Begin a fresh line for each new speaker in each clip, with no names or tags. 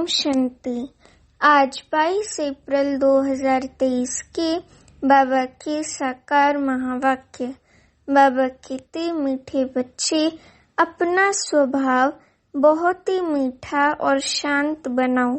ओम शांति। आज 22 अप्रैल 2023 के बाबा के साकार महावाक्य। बाबा कहते, मीठे बच्चे, अपना स्वभाव बहुत ही मीठा और शांत बनाओ।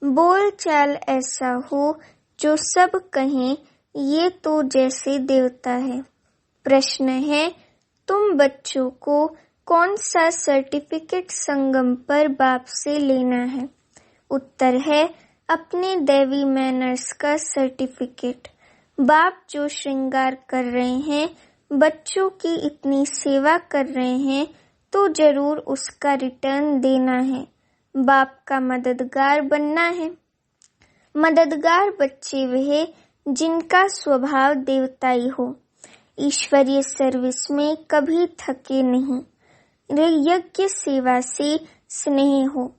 बोल चाल ऐसा हो जो सब कहें ये तो जैसे देवता है। प्रश्न है, तुम बच्चों को कौन सा सर्टिफिकेट संगम पर बाप से लेना है? उत्तर है, अपने दैवी मैनर्स का सर्टिफिकेट। बाप जो श्रृंगार कर रहे हैं, बच्चों की इतनी सेवा कर रहे हैं, तो जरूर उसका रिटर्न देना है। बाप का मददगार बनना है। मददगार बच्चे वह जिनका स्वभाव देवताई हो, ईश्वरीय सर्विस में कभी थके नहीं, यज्ञ सेवा से स्नेह हो।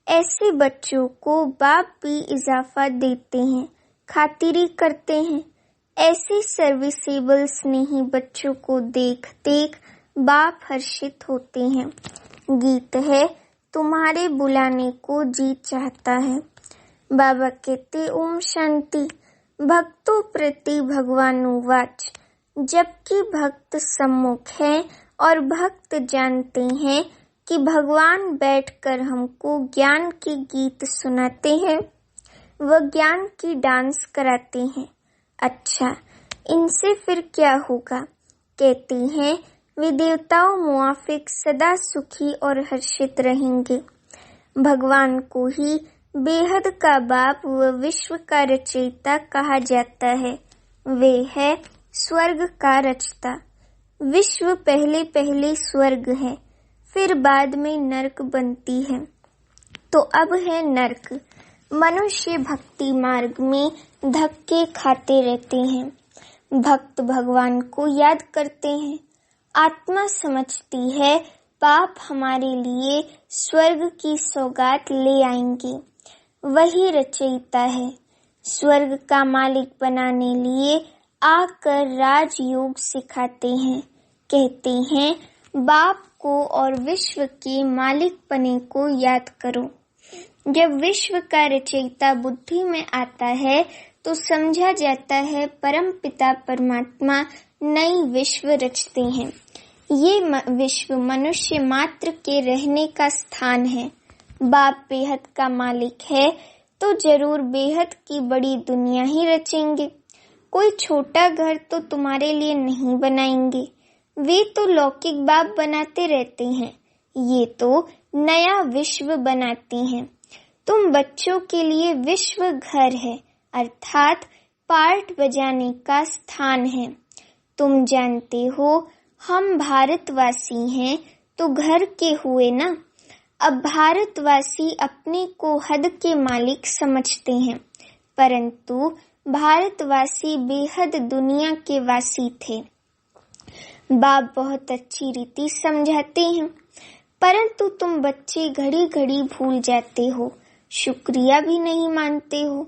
ऐसे बच्चों को बाप भी इजाफा देते हैं, खातिरी करते हैं। ऐसे सर्विसेबल स्नेही बच्चों को देख देख बाप हर्षित होते हैं। गीत है, तुम्हारे बुलाने को जी चाहता है। बाबा कहते, ओम शांति। भक्तों प्रति भगवानुवाच। जबकि भक्त सम्मुख हैं और भक्त जानते हैं कि भगवान बैठकर हमको ज्ञान के गीत सुनाते हैं, वह ज्ञान की डांस कराते हैं। अच्छा, इनसे फिर क्या होगा? कहते हैं, वे देवताओं मुआफिक सदा सुखी और हर्षित रहेंगे। भगवान को ही बेहद का बाप व विश्व का रचयिता कहा जाता है। वे है स्वर्ग का रचता। विश्व पहले पहले स्वर्ग है, फिर बाद में नरक बनती है। तो अब है नरक। मनुष्य भक्ति मार्ग में धक्के खाते रहते हैं। भक्त भगवान को याद करते हैं। आत्मा समझती है पाप हमारे लिए स्वर्ग की सौगात ले आएंगे। वही रचयिता है। स्वर्ग का मालिक बनाने लिए आकर राजयोग सिखाते हैं। कहते हैं, बाप को और विश्व के मालिक पने को याद करो। जब विश्व का रचयिता बुद्धि में आता है तो समझा जाता है परम पिता परमात्मा नई विश्व रचते हैं। ये विश्व मनुष्य मात्र के रहने का स्थान है। बाप बेहद का मालिक है तो जरूर बेहद की बड़ी दुनिया ही रचेंगे। कोई छोटा घर तो तुम्हारे लिए नहीं बनाएंगे। वे तो लौकिक बाप बनाते रहते हैं, ये तो नया विश्व बनाते हैं। तुम बच्चों के लिए विश्व घर है, अर्थात पार्ट बजाने का स्थान है। तुम जानते हो हम भारतवासी हैं तो घर के हुए ना। अब भारतवासी अपने को हद के मालिक समझते हैं, परंतु भारतवासी बेहद दुनिया के वासी थे। बाप बहुत अच्छी रीति समझाते हैं, परंतु तुम बच्चे घड़ी घड़ी भूल जाते हो, शुक्रिया भी नहीं मानते हो।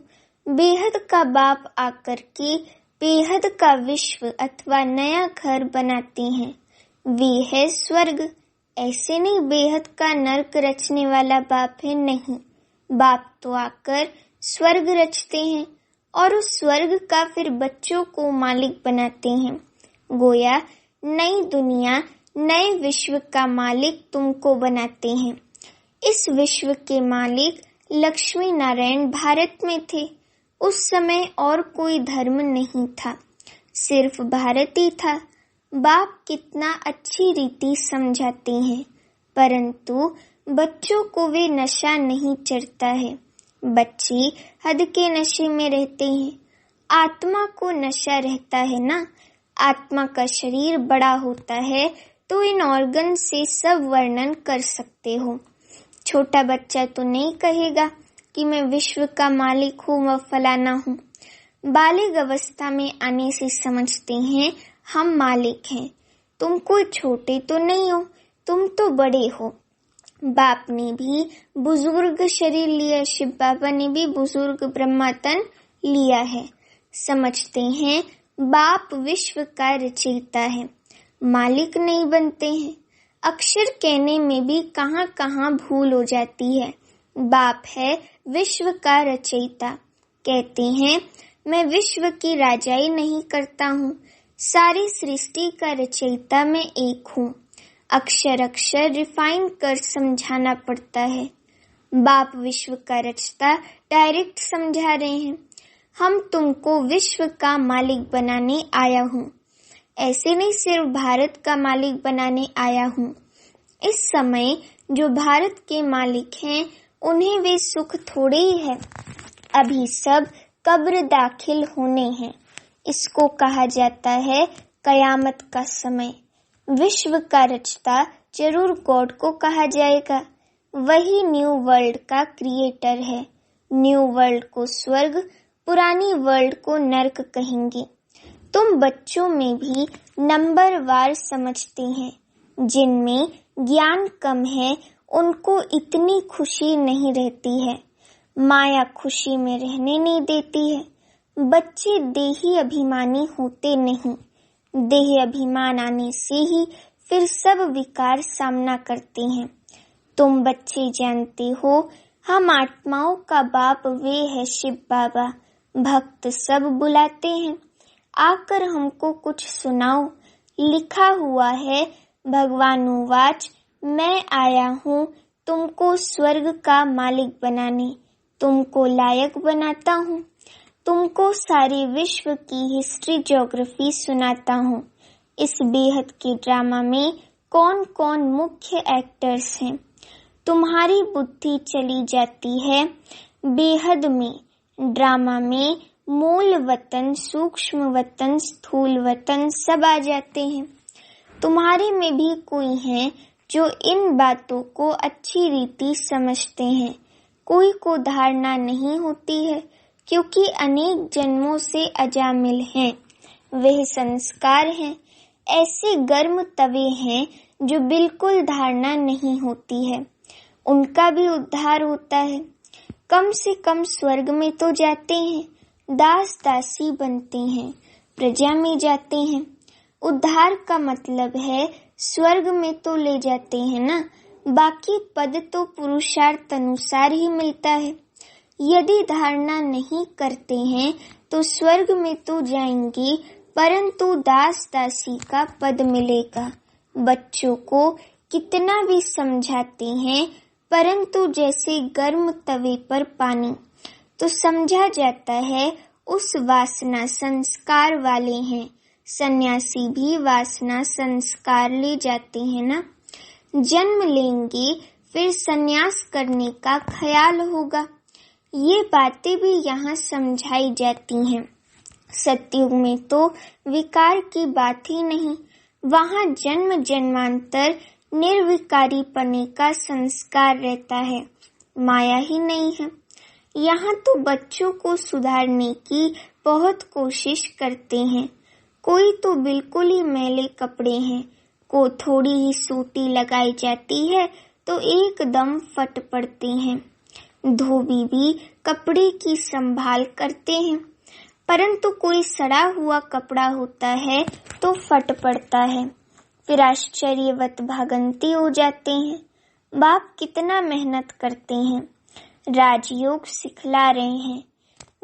बेहद का बाप आकर के बेहद का विश्व अथवा नया घर बनाते हैं। वे है स्वर्ग। ऐसे नहीं बेहद का नरक रचने वाला बाप है, नहीं। बाप तो आकर स्वर्ग रचते हैं और उस स्वर्ग का फिर बच्चों को मालिक बनाते हैं। गोया नई दुनिया, नए विश्व का मालिक तुमको बनाते हैं। इस विश्व के मालिक लक्ष्मी नारायण भारत में थे। उस समय और कोई धर्म नहीं था, सिर्फ भारत ही था। बाप कितना अच्छी रीति समझाते हैं, परंतु बच्चों को वे नशा नहीं चढ़ता है। बच्चे हद के नशे में रहते हैं। आत्मा को नशा रहता है ना। आत्मा का शरीर बड़ा होता है तो इन ऑर्गन से सब वर्णन कर सकते हो। छोटा बच्चा तो नहीं कहेगा कि मैं विश्व का मालिक हूँ व फलाना हूँ। बालिग अवस्था में आने से समझते हैं हम मालिक हैं। तुम कोई छोटे तो नहीं हो, तुम तो बड़े हो। बाप ने भी बुजुर्ग शरीर लिया, शिव बाबा ने भी बुजुर्ग ब्रह्मातन लिया है। समझते हैं बाप विश्व का रचयिता है, मालिक नहीं बनते हैं। अक्षर कहने में भी कहाँ कहाँ भूल हो जाती है। बाप है विश्व का रचयिता। कहते हैं मैं विश्व की राजाई नहीं करता हूँ, सारी सृष्टि का रचयिता मैं एक हूँ। अक्षर अक्षर रिफाइन कर समझाना पड़ता है। बाप विश्व का रचता डायरेक्ट समझा रहे हैं, हम तुमको विश्व का मालिक बनाने आया हूँ। ऐसे नहीं सिर्फ भारत का मालिक बनाने आया हूँ। इस समय जो भारत के मालिक हैं उन्हें वे सुख थोड़े ही है, अभी सब कब्र दाखिल होने हैं। इसको कहा जाता है कयामत का समय। विश्व का रचता जरूर गॉड को कहा जाएगा, वही न्यू वर्ल्ड का क्रिएटर है। न्यू वर्ल्ड को स्वर्ग, पुरानी वर्ल्ड को नर्क कहेंगे। तुम बच्चों में भी नंबरवार समझते हैं, जिनमें ज्ञान कम है उनको इतनी खुशी नहीं रहती है। माया खुशी में रहने नहीं देती है। बच्चे देही अभिमानी होते नहीं, देह अभिमान आने से ही फिर सब विकार सामना करते हैं। तुम बच्चे जानते हो हम आत्माओं का बाप वे है शिव बाबा। भक्त सब बुलाते हैं, आकर हमको कुछ सुनाओ। लिखा हुआ है भगवानुवाच, मैं आया हूँ तुमको स्वर्ग का मालिक बनाने, तुमको लायक बनाता हूँ। तुमको सारे विश्व की हिस्ट्री ज्योग्राफी सुनाता हूँ। इस बेहद के ड्रामा में कौन कौन मुख्य एक्टर्स हैं। तुम्हारी बुद्धि चली जाती है बेहद में। ड्रामा में मूल वतन, सूक्ष्म वतन, स्थूल वतन सब आ जाते हैं। तुम्हारे में भी कोई है जो इन बातों को अच्छी रीति समझते हैं। कोई को धारणा नहीं होती है, क्योंकि अनेक जन्मों से अजामिल हैं। वह संस्कार हैं, ऐसे गर्म तवे हैं जो बिल्कुल धारणा नहीं होती है। उनका भी उद्धार होता है। कम से कम स्वर्ग में तो जाते हैं, दास दासी बनते हैं, प्रजा में जाते हैं। उद्धार का मतलब है स्वर्ग में तो ले जाते हैं ना, बाकी पद तो पुरुषार्थ अनुसार ही मिलता है। यदि धारणा नहीं करते हैं तो स्वर्ग में तो जाएंगे, परंतु दास दासी का पद मिलेगा। बच्चों को कितना भी समझाते हैं, परंतु जैसे गर्म तवे पर पानी, तो समझा जाता है उस वासना संस्कार वाले हैं। सन्यासी भी वासना संस्कार ले जाते हैं ना। जन्म लेंगे फिर सन्यास करने का ख्याल होगा। ये बातें भी यहाँ समझाई जाती हैं। सतयुग में तो विकार की बात ही नहीं, वहाँ जन्म जन्मांतर निर्विकारी पने का संस्कार रहता है, माया ही नहीं है। यहाँ तो बच्चों को सुधारने की बहुत कोशिश करते हैं। कोई तो बिल्कुल ही मैले कपड़े हैं, को थोड़ी ही सूटी लगाई जाती है तो एकदम फट पड़ते हैं। धोबी भी कपड़े की संभाल करते हैं, परंतु कोई सड़ा हुआ कपड़ा होता है तो फट पड़ता है, फिर आश्चर्यवत भागंती हो जाते हैं। बाप कितना मेहनत करते हैं, राजयोग सिखला रहे हैं।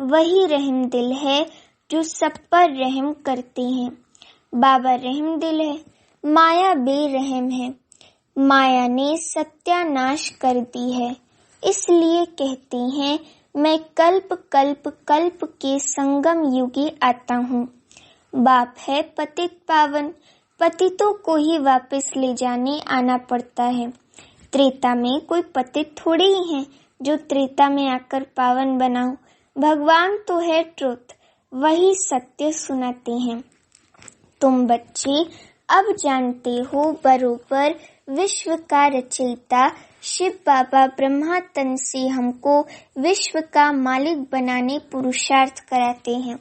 वही रहम दिल है जो सब पर रहम करते हैं। बाबा रहम दिल है, माया बेरहम है। माया ने सत्यानाश कर दी है, इसलिए कहते हैं मैं कल्प कल्प कल्प के संगम युगी आता हूँ। बाप है पतित पावन, पतितों को ही वापस ले जाने आना पड़ता है। त्रेता में कोई पतित थोड़े ही हैं जो त्रेता में आकर पावन बनाओ। भगवान तो है ट्रुथ, वही सत्य सुनाते हैं। तुम बच्चे अब जानते हो बरोबर विश्व का रचयिता शिव बाबा ब्रह्मा तन से हमको विश्व का मालिक बनाने पुरुषार्थ कराते हैं।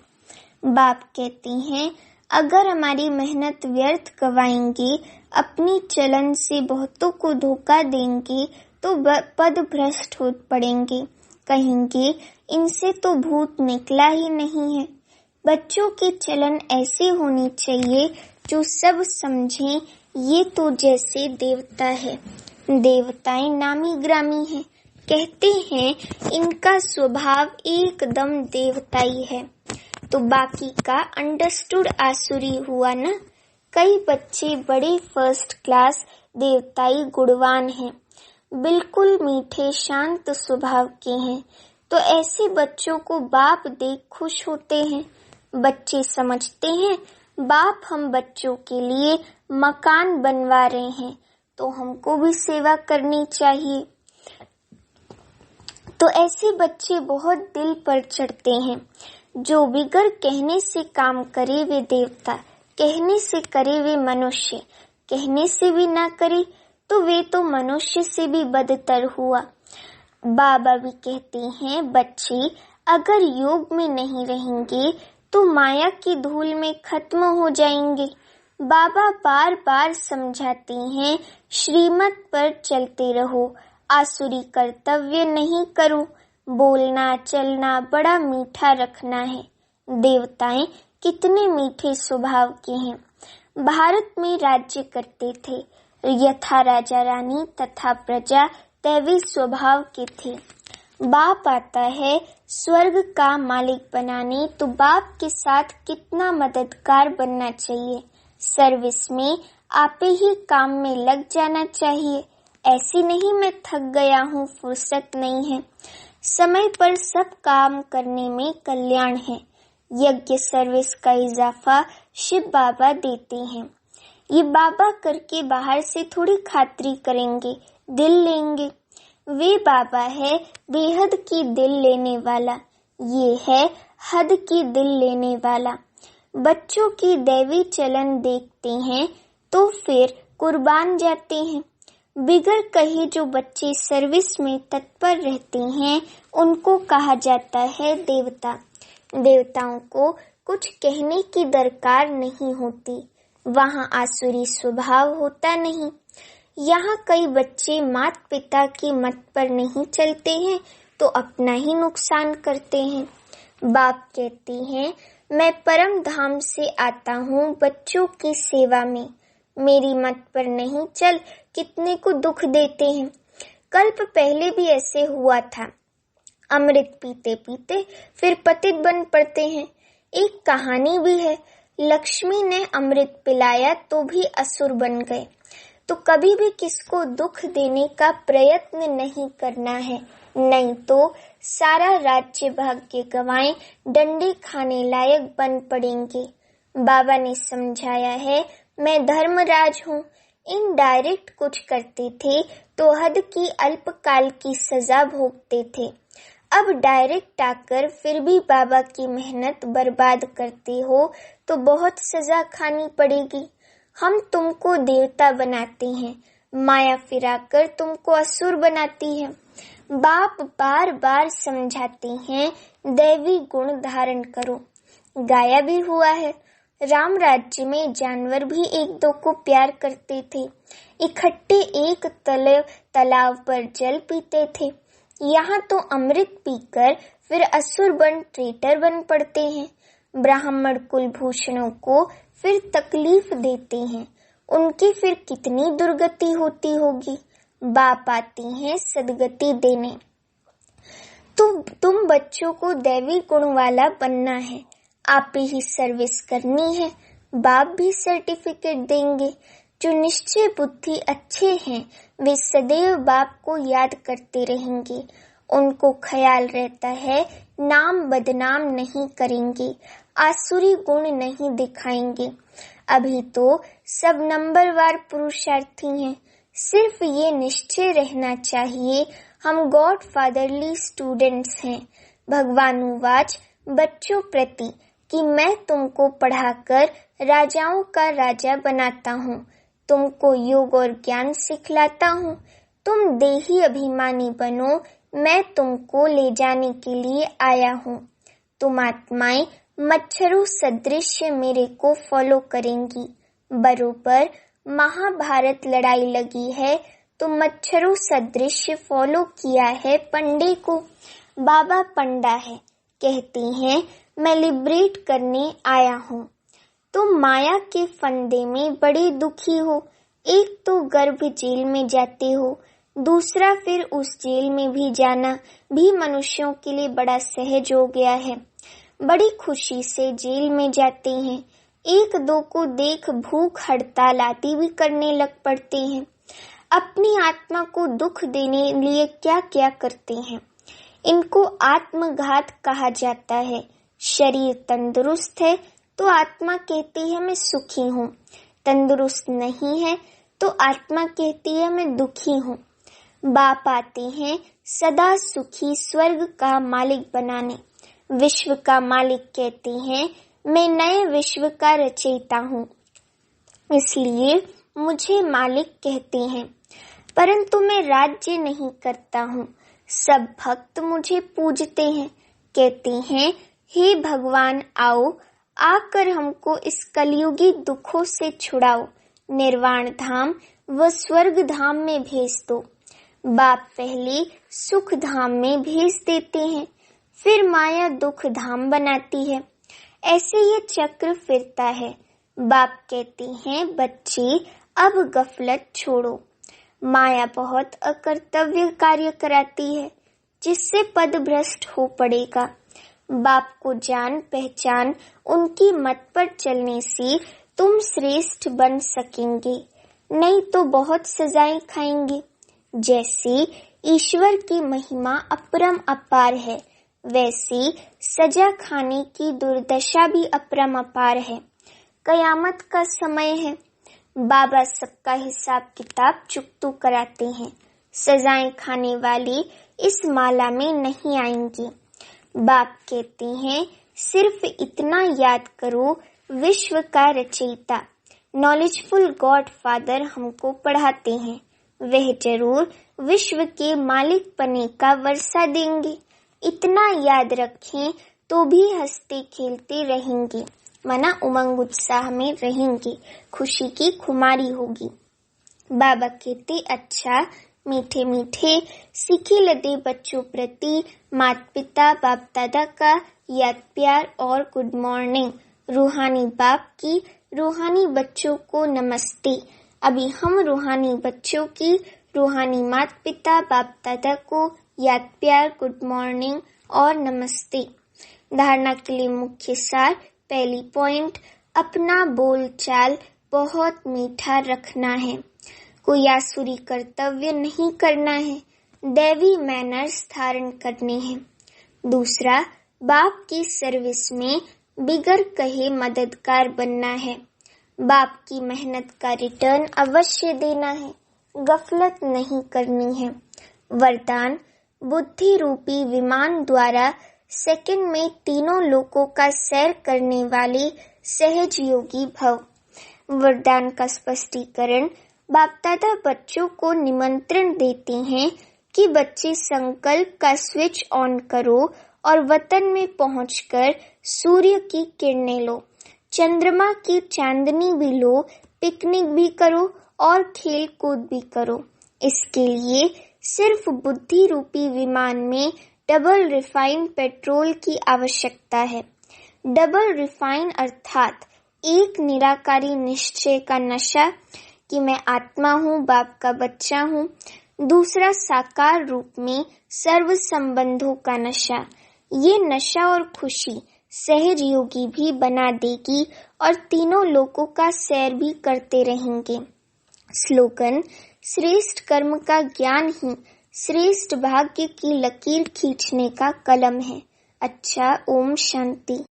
बाप कहते हैं अगर हमारी मेहनत व्यर्थ गवाएंगे, अपनी चलन से बहुतों को धोखा देंगे तो पद भ्रष्ट हो पड़ेंगे। कहेंगे इनसे तो भूत निकला ही नहीं है। बच्चों की चलन ऐसी होनी चाहिए जो सब समझें, ये तो जैसे देवता है। देवताएं नामी ग्रामी हैं, कहते हैं इनका स्वभाव एकदम देवताई है। तो बाकी का अंडरस्टूड आसुरी हुआ ना। कई बच्चे बड़े फर्स्ट क्लास देवताई गुणवान हैं, बिल्कुल मीठे शांत स्वभाव के हैं। तो ऐसे बच्चों को बाप देख खुश होते हैं। बच्चे समझते हैं बाप हम बच्चों के लिए मकान बनवा रहे हैं, तो हमको भी सेवा करनी चाहिए। तो ऐसे बच्चे बहुत दिल पर चढ़ते हैं। जो बिगर कहने से काम करे वे देवता, कहने से करे वे मनुष्य, कहने से भी ना करे तो वे तो मनुष्य से भी बदतर हुआ। बाबा भी कहते हैं बच्चे अगर योग में नहीं रहेंगे तो माया की धूल में खत्म हो जाएंगे। बाबा बार बार समझाते हैं श्रीमत पर चलते रहो, आसुरी कर्तव्य नहीं करो, बोलना चलना बड़ा मीठा रखना है। देवताएं कितने मीठे स्वभाव के हैं। भारत में राज्य करते थे, यथा राजा रानी तथा प्रजा दैवी स्वभाव के थे। बाप आता है स्वर्ग का मालिक बनाने, तो बाप के साथ कितना मददगार बनना चाहिए। सर्विस में आपे ही काम में लग जाना चाहिए। ऐसी नहीं मैं थक गया हूँ, फुर्सत नहीं है। समय पर सब काम करने में कल्याण है। यज्ञ सर्विस का इजाफा शिव बाबा देते हैं। ये बाबा करके बाहर से थोड़ी खातरी करेंगे, दिल लेंगे। वे बाबा है बेहद की दिल लेने वाला, ये है हद की दिल लेने वाला। बच्चों की दैवी चलन देखते हैं तो फिर कुर्बान जाते हैं। बिगर कहे जो बच्चे सर्विस में तत्पर रहते हैं उनको कहा जाता है देवता। देवताओं को कुछ कहने की दरकार नहीं होती, वहाँ आसुरी स्वभाव होता नहीं। यहाँ कई बच्चे माता पिता की मत पर नहीं चलते हैं तो अपना ही नुकसान करते हैं। बाप कहते हैं मैं परम धाम से आता हूँ बच्चों की सेवा में, मेरी मत पर नहीं चल कितने को दुख देते हैं। कल्प पहले भी ऐसे हुआ था, अमृत पीते पीते फिर पतित बन पड़ते हैं। एक कहानी भी है, लक्ष्मी ने अमृत पिलाया तो भी असुर बन गए। तो कभी भी किसको दुख देने का प्रयत्न नहीं करना है, नहीं तो सारा राज्य भाग्य गंवाए डंडे खाने लायक बन पड़ेंगे। बाबा ने समझाया है मैं धर्मराज हूँ। इनडायरेक्ट कुछ करते थे तो हद की अल्पकाल की सजा भोगते थे। अब डायरेक्ट आकर फिर भी बाबा की मेहनत बर्बाद करते हो तो बहुत सजा खानी पड़ेगी। हम तुमको देवता बनाते हैं, माया फिराकर तुमको असुर बनाती है। बाप बार बार समझाते हैं दैवी गुण धारण करो। गाया भी हुआ है, राम राज्य में जानवर भी एक दो को प्यार करते थे, इकट्ठे एक तालाब पर जल पीते थे। यहाँ तो अमृत पीकर फिर असुर बन ट्रेटर बन पड़ते हैं। ब्राह्मण कुलभूषणों को फिर तकलीफ देते हैं, उनकी फिर कितनी दुर्गति होती होगी। बाप आती हैं सदगति देने। तो तुम बच्चों को दैवी गुण वाला बनना है, आप ही सर्विस करनी है। बाप भी सर्टिफिकेट देंगे। जो निश्चय बुद्धि अच्छे हैं वे सदैव बाप को याद करते रहेंगे। उनको ख्याल रहता है नाम बदनाम नहीं करेंगे, आसुरी गुण नहीं दिखाएंगे। अभी तो सब नंबरवार पुरुषार्थी हैं। सिर्फ ये निश्चय रहना चाहिए हम गॉड फादरली स्टूडेंट्स हैं। भगवानुवाच बच्चों प्रति कि मैं तुमको पढ़ाकर राजाओं का राजा बनाता हूँ, तुमको योग और ज्ञान सिखलाता हूँ। तुम देही अभिमानी बनो, मैं तुमको ले जाने के लिए आया हूँ। तुम आत्माएं मच्छरों सदृश मेरे को फॉलो करेंगी। बरोबर महाभारत लड़ाई लगी है तो मच्छरों सदृश फॉलो किया है पंडे को। बाबा पंडा है, कहते हैं मैं लिबरेट करने आया हूँ। तुम माया के फंदे में बड़े दुखी हो, एक तो गर्भ जेल में जाते हो, दूसरा, फिर उस जेल में भी जाना भी मनुष्यों के लिए बड़ा सहज हो गया है। बड़ी खुशी से जेल में जाते हैं। एक दो को देख भूख हड़ताल आदि भी करने लग पड़ते हैं। अपनी आत्मा को दुख देने लिए क्या क्या करते हैं। इनको आत्मघात कहा जाता है। शरीर तंदुरुस्त है तो आत्मा कहती है मैं सुखी हूँ, तंदुरुस्त नहीं है तो आत्मा कहती है मैं दुखी हूँ। बाप आते हैं सदा सुखी स्वर्ग का मालिक बनाने। विश्व का मालिक कहते हैं मैं नए विश्व का रचयिता हूँ, इसलिए मुझे मालिक कहते हैं। परंतु मैं राज्य नहीं करता हूँ। सब भक्त मुझे पूजते हैं, कहते हैं हे भगवान आओ, आकर हमको इस कलयुगी दुखों से छुड़ाओ, निर्वाण धाम व स्वर्ग धाम में भेज दो। बाप पहले सुख धाम में भेज देते हैं, फिर माया दुख धाम बनाती है। ऐसे ये चक्र फिरता है। बाप कहते हैं बच्चे अब गफलत छोड़ो। माया बहुत अकर्तव्य कार्य कराती है, जिससे पद भ्रष्ट हो पड़ेगा। बाप को जान पहचान उनकी मत पर चलने से तुम श्रेष्ठ बन सकेंगे, नहीं तो बहुत सजाएं खाएंगे। जैसे ईश्वर की महिमा अपरम अपार है, वैसे सजा खाने की दुर्दशा भी अपरम अपार है। कयामत का समय है। बाबा सबका हिसाब किताब चुकतू कराते हैं। सजाएं खाने वाली इस माला में नहीं आएंगी। बाप कहते हैं सिर्फ इतना याद करो, विश्व का रचयिता नॉलेजफुल गॉड फादर हमको पढ़ाते हैं। वह जरूर विश्व के मालिक पने का वर्षा देंगे। इतना याद रखें तो भी हंसते खेलते रहेंगे, मना उमंग उत्साह में रहेंगे, खुशी की खुमारी होगी। बाबा कहते अच्छा, मीठे मीठे सीखे लदे बच्चों प्रति माता पिता बाप दादा का याद प्यार और गुड मॉर्निंग। रूहानी बाप की रूहानी बच्चों को नमस्ते। अभी हम रूहानी बच्चों की रूहानी माता पिता बाप दादा को याद प्यार गुड मॉर्निंग और नमस्ते। धारणा के लिए मुख्य सार। पहली पॉइंट, अपना बोल चाल बहुत मीठा रखना है। कोई आसुरी कर्तव्य नहीं करना है, दैवी मैनर्स धारण करने हैं। दूसरा, बाप की सर्विस में बिगर कहे मददगार बनना है। बाप की मेहनत का रिटर्न अवश्य देना है, गफलत नहीं करनी है। वरदान, बुद्धि रूपी विमान द्वारा सेकंड में तीनों लोकों का सैर करने वाले सहज योगी भव। वरदान का स्पष्टीकरण। बाप दादा बच्चों को निमंत्रण देते हैं कि बच्चे संकल्प का स्विच ऑन करो और वतन में पहुंचकर सूर्य की किरणें लो, चंद्रमा की चांदनी भी लो, पिकनिक भी करो और खेल कूद भी करो। इसके लिए सिर्फ बुद्धि रूपी विमान में डबल रिफाइन पेट्रोल की आवश्यकता है। डबल रिफाइन अर्थात एक निराकारी निश्चय का नशा कि मैं आत्मा हूँ, बाप का बच्चा हूँ। दूसरा, साकार रूप में सर्व संबंधों का नशा। ये नशा और खुशी सहज योगी भी बना देगी और तीनों लोकों का सैर भी करते रहेंगे। स्लोगन, श्रेष्ठ कर्म का ज्ञान ही श्रेष्ठ भाग्य की लकीर खींचने का कलम है। अच्छा, ओम शांति।